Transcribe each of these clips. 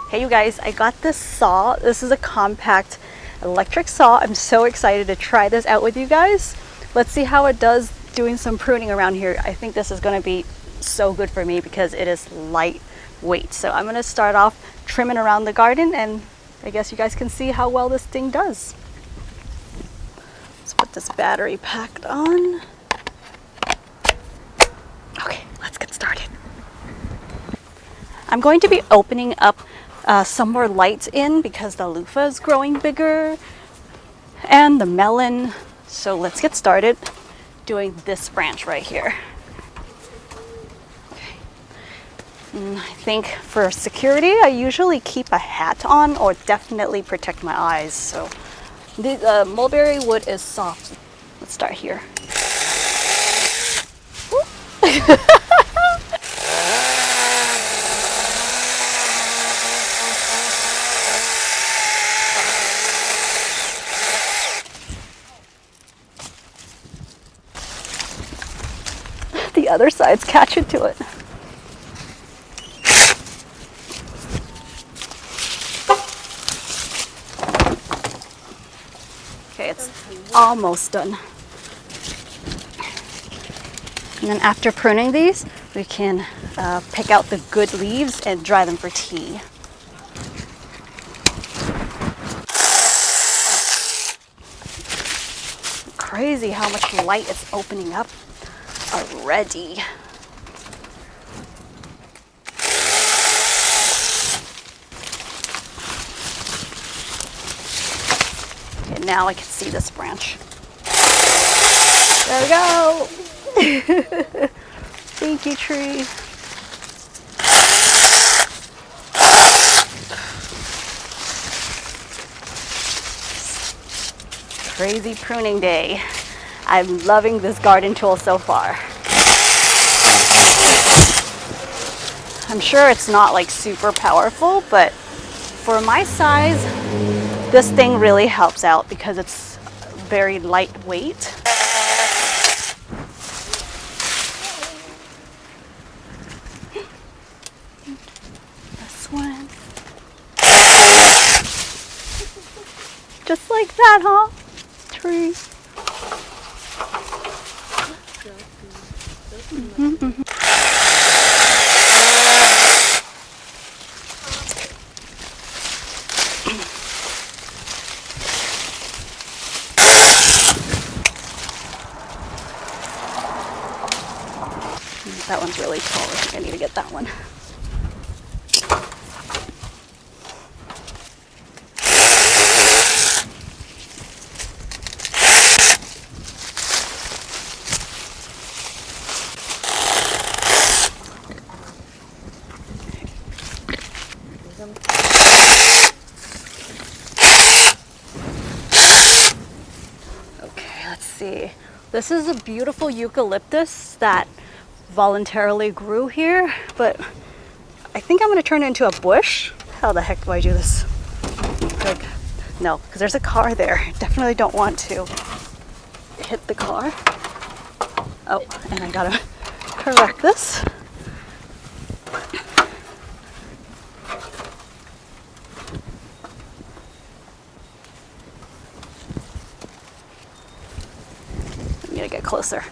Hey you guys, I got this saw. This is a compact electric saw. I'm so excited to try this out with you guys. Let's see how it does doing some pruning around here. I think this is going to be so good for me because it is lightweight. So I'm going to start off trimming around the garden, and I guess you guys can see how well this thing does. Let's put this battery pack on. Okay, let's get started. I'm going to be opening up some more lights in because the loofah is growing bigger and the melon. So let's get started doing this branch right here. Okay. And I think for security, I usually keep a hat on or definitely protect my eyes. So the mulberry wood is soft. Let's start here. The other side's catching to it. Okay, it's almost done. And then after pruning these, we can pick out the good leaves and dry them for tea. Crazy how much light it's opening up already. Okay, now I can see this branch. There we go. Thank you, tree. Crazy pruning day. I'm loving this garden tool so far. I'm sure it's not like super powerful, but for my size, this thing really helps out because it's very lightweight. This one. Just like that, huh? Tree. That one's really tall. I think I need to get that one. Okay, let's see. This is a beautiful eucalyptus that voluntarily grew here, but I think I'm going to turn it into a bush. How the heck do I do this? Like, no, because there's a car there. I definitely don't want to hit the car. Oh, and I gotta correct this. I'm gonna get closer.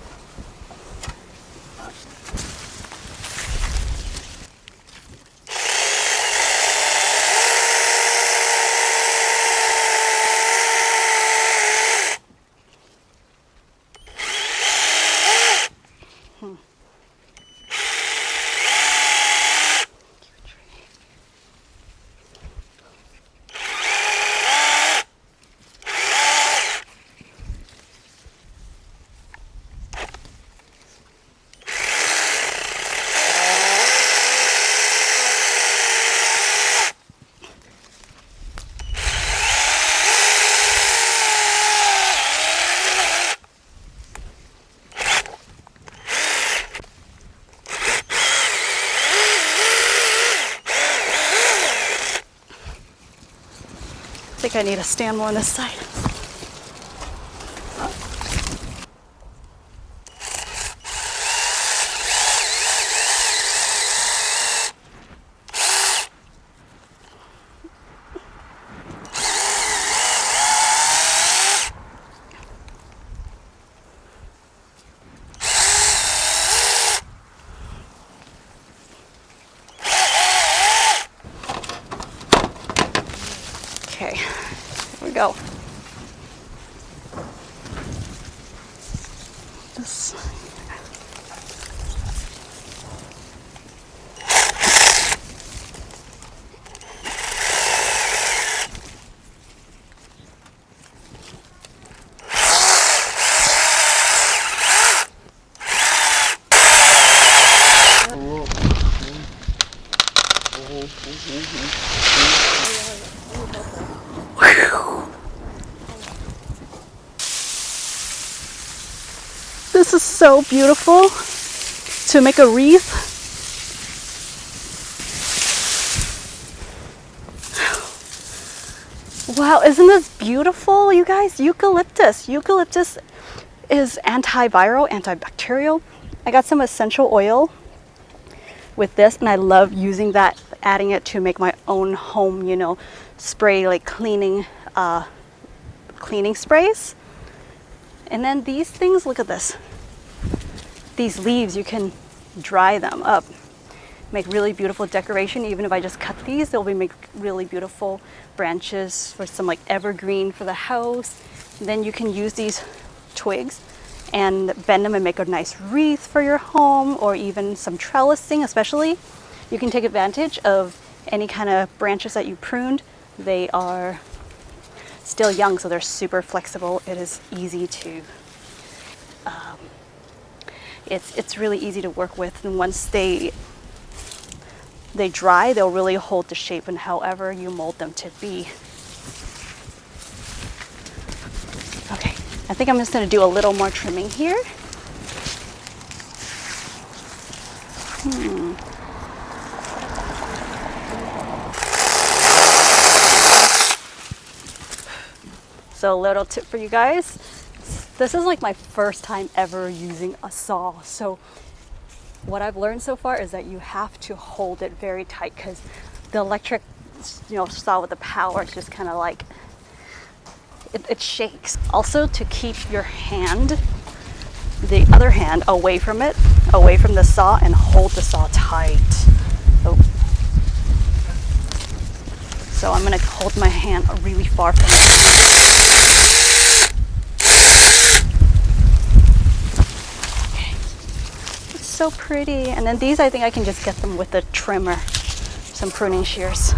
I think I need to stand more on this side. Okay, here we go. This. This is so beautiful to make a wreath. Wow, isn't this beautiful, you guys? Eucalyptus. Eucalyptus is antiviral, antibacterial. I got some essential oil with this, and I love using that, adding it to make my own home, you know, spray, like cleaning sprays. And then these things, look at this. These leaves, you can dry them up, make really beautiful decoration. Even if I just cut these, they'll make really beautiful branches for some like evergreen for the house. And then you can use these twigs and bend them and make a nice wreath for your home, or even some trellising. Especially, you can take advantage of any kind of branches that you pruned. They are still young, so they're super flexible. It is easy to it's really easy to work with, and once they dry, they'll really hold the shape and however you mold them to be. Okay, I think I'm just going to do a little more trimming here. So a little tip for you guys. This is like my first time ever using a saw. So what I've learned so far is that you have to hold it very tight, because the electric, you know, saw with the power is just kind of like, it shakes. Also, to keep your hand, the other hand, away from it, away from the saw, and hold the saw tight. Oh. So I'm gonna hold my hand really far from it. So pretty. And then these, I think I can just get them with a trimmer, some pruning shears.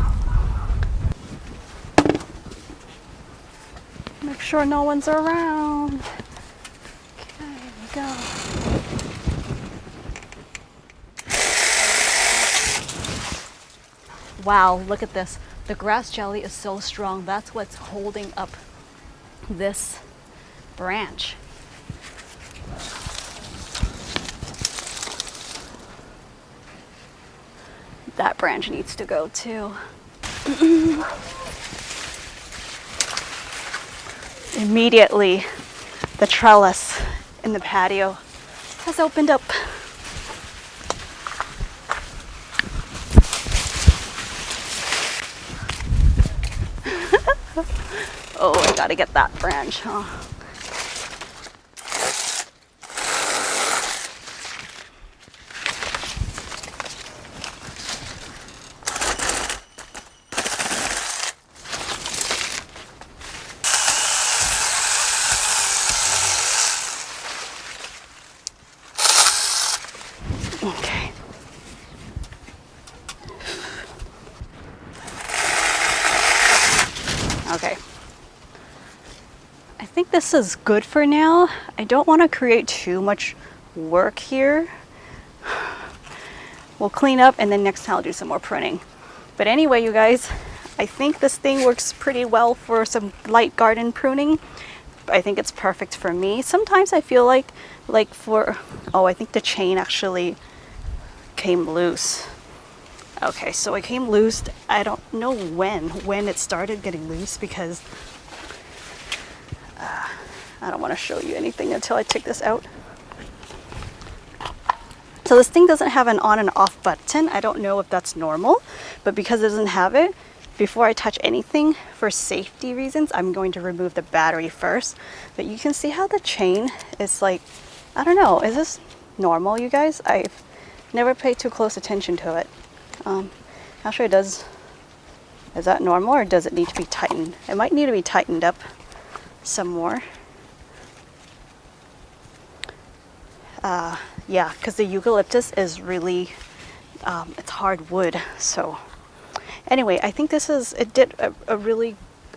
Make sure no one's around. Okay, here we go. Wow, look at this. The grass jelly is so strong. That's what's holding up this branch. That branch needs to go too. Immediately, the trellis in the patio has opened up. Oh, I gotta get that branch, huh? Okay. Okay. I think this is good for now. I don't want to create too much work here. We'll clean up, and then next time I'll do some more pruning. But anyway, you guys, I think this thing works pretty well for some light garden pruning. I think it's perfect for me. Sometimes I feel like for, oh, I think the chain actually came loose. Okay, so it came loose. I don't know when it started getting loose, because I don't want to show you anything until I take this out. So this thing doesn't have an on and off button. I don't know if that's normal, but because it doesn't have it, before I touch anything, for safety reasons, I'm going to remove the battery first. But you can see how the chain is like, I don't know, is this normal, you guys? I've never paid too close attention to it. Actually, it does Is that normal or does it need to be tightened? It might need to be tightened up some more. Yeah, because the eucalyptus is really, it's hard wood. So anyway, I think it did a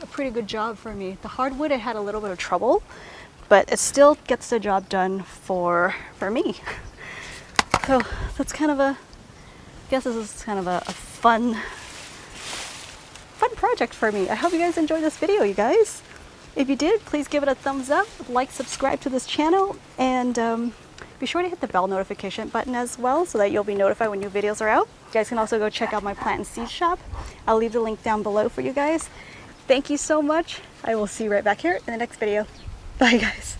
pretty good job for me. The hardwood, it had a little bit of trouble, but it still gets the job done for me. So that's kind of I guess this is kind of a fun project for me. I hope you guys enjoyed this video, you guys. If you did, please give it a thumbs up, like, subscribe to this channel, and be sure to hit the bell notification button as well so that you'll be notified when new videos are out. You guys can also go check out my plant and seed shop. I'll leave the link down below for you guys. Thank you so much. I will see you right back here in the next video. Bye, guys.